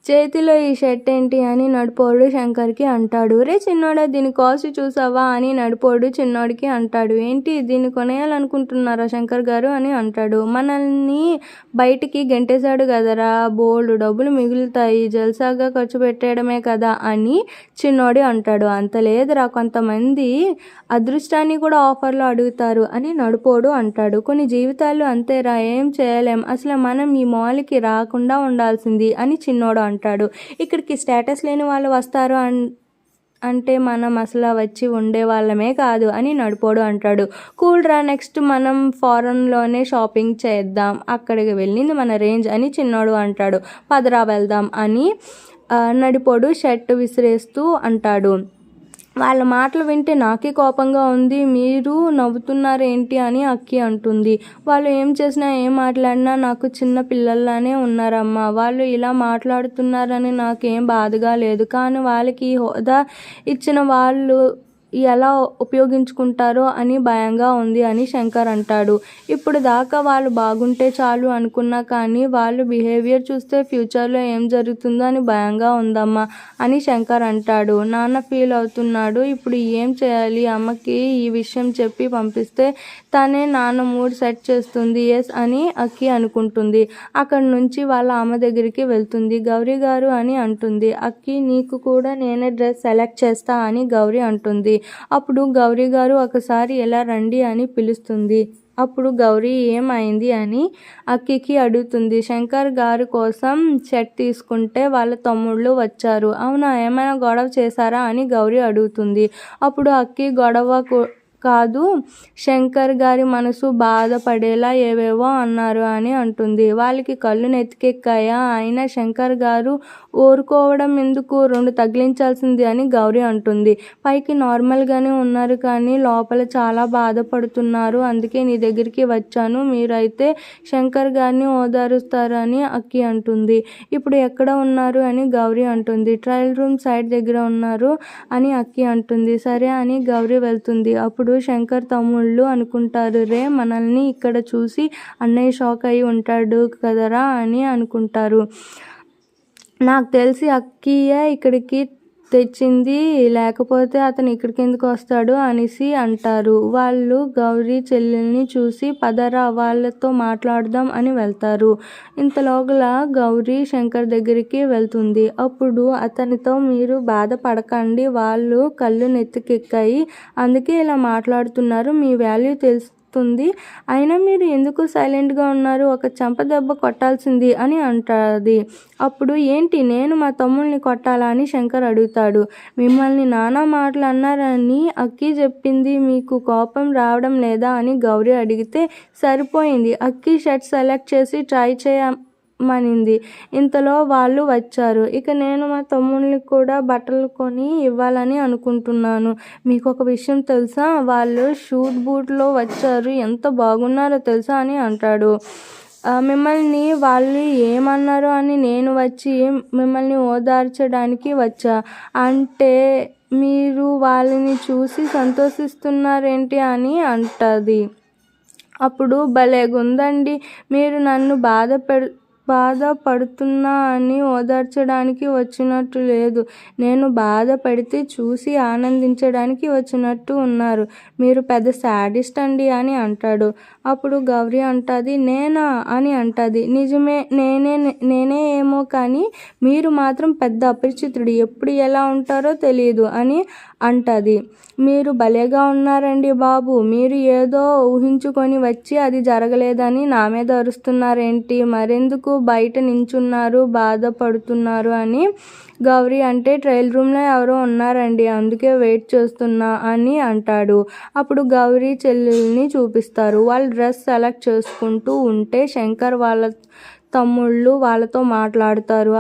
చేతిలో ఈ షర్ట్ ఏంటి అని నడిపోడు శంకర్కి అంటాడు. రే చిన్నోడా దీని కాస్ట్ చూసావా అని నడిపోడు చిన్నోడికి అంటాడు. ఏంటి దీన్ని కొనేయాలనుకుంటున్నారా శంకర్ గారు అని అంటాడు. మనల్ని బయటికి గెంటేశాడు కదరా, బోల్డ్ డబ్బులు మిగులుతాయి, జల్సాగా ఖర్చు పెట్టేయడమే కదా అని చిన్నోడి అంటాడు. అంత లేదురా, కొంతమంది అదృష్టాన్ని కూడా ఆఫర్లో అడుగుతారు అని నడిపోడు అంటాడు. కొన్ని జీవితాలు అంతేరా, ఏం చేయలేం, అసలు మనం ఈ మాల్కి రాకుండా ఉండాల్సింది అని చిన్నోడు అంటాడు. ఇక్కడికి స్టేటస్ లేని వాళ్ళు వస్తారు అంటే మనం అసలు వచ్చి ఉండే వాళ్ళమే కాదు అని నడిపోడు అంటాడు. కూల్ రా, నెక్స్ట్ మనం ఫారెన్లోనే షాపింగ్ చేద్దాం, అక్కడికి వెళ్ళింది మన రేంజ్ అని చిన్నోడు అంటాడు. పదరా వెళ్దాం అని నడిపోడు షర్ట్ విసిరేస్తూ అంటాడు. వాళ్ళ మాటలు వింటే నాకే కోపంగా ఉంది, మీరు నవ్వుతున్నారేంటి అని అక్కి అంటుంది. వాళ్ళు ఏం చేసినా ఏం మాట్లాడినా నాకు చిన్న పిల్లల్లానే ఉన్నారమ్మా, వాళ్ళు ఇలా మాట్లాడుతున్నారని నాకేం బాధగా లేదు, కానీ వాళ్ళకి హోదా ఇచ్చిన వాళ్ళు ఎలా ఉపయోగించుకుంటారో అని భయంగా ఉంది అని శంకర్ అంటాడు. ఇప్పుడు దాకా వాళ్ళు బాగుంటే చాలు అనుకున్నా, కానీ వాళ్ళు బిహేవియర్ చూస్తే ఫ్యూచర్లో ఏం జరుగుతుందో అని భయంగా ఉందమ్మా అని శంకర్ అంటాడు. నాన్న ఫీల్ అవుతున్నాడు. ఇప్పుడు ఏం చేయాలి, అమ్మకి ఈ విషయం చెప్పి పంపిస్తే తనే నాన్న మూడ్ సెట్ చేస్తుంది. ఎస్ అని అక్కి అనుకుంటుంది. అక్కడి నుంచి వాళ్ళ అమ్మ దగ్గరికి వెళ్తుంది. గౌరీ గారు అని అంటుంది. అక్కి నీకు కూడా నేనే డ్రెస్ సెలెక్ట్ చేస్తా అని గౌరీ అంటుంది. అప్పుడు గౌరీ గారు ఒకసారి ఎలా రండి అని పిలుస్తుంది. అప్పుడు గౌరీ ఏమైంది అని అక్కికి అడుగుతుంది. శంకర్ గారి కోసం షర్ట్ తీసుకుంటే వాళ్ళ తమ్ముళ్ళు వచ్చారు, అవునా, ఏమైనా గొడవ చేశారా అని గౌరీ అడుగుతుంది. అప్పుడు అక్కి గొడవ కాదు, శంకర్ గారి మనసు బాధపడేలా ఏవేవో అన్నారు అని అంటుంది. వాళ్ళకి కళ్ళు నెత్తికెక్కాయా, అయినా శంకర్ గారు ఊరుకోవడం ఎందుకు, 2 తగిలించాల్సింది అని గౌరీ అంటుంది. పైకి నార్మల్గానే ఉన్నారు కానీ లోపల చాలా బాధపడుతున్నారు, అందుకే నీ దగ్గరికి వచ్చాను, మీరైతే శంకర్ గారిని ఓదారుస్తారు అని అక్కి అంటుంది. ఇప్పుడు ఎక్కడ ఉన్నారు అని గౌరీ అంటుంది. ట్రయల్ రూమ్ సైడ్ దగ్గర ఉన్నారు అని అక్కి అంటుంది. సరే అని గౌరీ వెళ్తుంది. అప్పుడు శంకర్ తమ్ముళ్ళు అనుకుంటారు, రే మనల్ని ఇక్కడ చూసి అన్నయ్య షాక్ అయి ఉంటాడు కదరా అని అనుకుంటారు. నాకు తెలిసి అక్కియే ఇక్కడికి తెచ్చింది, లేకపోతే అతను ఇక్కడికి ఎందుకు వస్తాడు అనేసి అంటారు. వాళ్ళు గౌరీ చెల్లెల్ని చూసి పదరా వాళ్ళతో మాట్లాడదాం అని వెళ్తారు. ఇంతలోగల గౌరీ శంకర్ దగ్గరికి వెళ్తుంది. అప్పుడు అతనితో మీరు బాధపడకండి, వాళ్ళు కళ్ళు నెత్తికెక్కాయి అందుకే ఇలా మాట్లాడుతున్నారు, మీ వాల్యూ తెలుస్తుంది, అయినా మీరు ఎందుకు సైలెంట్గా ఉన్నారు, ఒక చెంప దెబ్బ కొట్టాల్సింది అని అంటుంది. అప్పుడు ఏంటి, నేను మా తమ్ముల్ని కొట్టాలా అని శంకర్ అడుగుతాడు. మిమ్మల్ని నానా మాటలు అన్నారని అక్కి చెప్పింది, మీకు కోపం రావడం లేదా అని గౌరీ అడిగితే సరిపోయింది, అక్కి షర్ట్ సెలెక్ట్ చేసి ట్రై చేయమనింది. ఇంతలో వాళ్ళు వచ్చారు. ఇక నేను మా తమ్ముళ్ళకి కూడా బట్టలు కొని ఇవ్వాలని అనుకుంటున్నాను. మీకు ఒక విషయం తెలుసా, వాళ్ళు షూట్ బూట్లో వచ్చారు, ఎంత బాగున్నారో తెలుసా అని అంటాడు. మిమ్మల్ని వాళ్ళు ఏమన్నారు అని నేను వచ్చి మిమ్మల్ని ఓదార్చడానికి వచ్చా, అంటే మీరు వాళ్ళని చూసి సంతోషిస్తున్నారేంటి అని అంటది. అప్పుడు భలేగుందండి, మీరు నన్ను బాధపడుతున్నా అని ఓదార్చడానికి వచ్చినట్టు లేదు, నేను బాధపడితే చూసి ఆనందించడానికి వచ్చినట్టు ఉన్నారు, మీరు పెద్ద శాడిస్ట్ అండి అని అంటాడు. అప్పుడు గౌరీ అంటది, నేనా అని అంటది. నిజమే, నేనే ఏమో, కానీ మీరు మాత్రం పెద్ద అపరిచితుడు, ఎప్పుడు ఎలా ఉంటారో తెలియదు అని అంటది. మీరు భలేగా ఉన్నారండి బాబు, మీరు ఏదో ఊహించుకొని వచ్చి అది జరగలేదని నా మీద అరుస్తున్నారేంటి, మరెందుకు బయట నించున్నారు, బాధపడుతున్నారు అని గౌరీ అంటే ట్రయల్ రూమ్లో ఎవరో ఉన్నారండి, అందుకే వెయిట్ చేస్తున్నా అని అంటాడు. అప్పుడు గౌరీ చెల్లెల్ని చూపిస్తారు. వాళ్ళు డ్రెస్ సెలెక్ట్ చేసుకుంటూ ఉంటే శంకర్ వాళ్ళ తమ్ముళ్ళు వాళ్ళతో మాట్లాడతారు.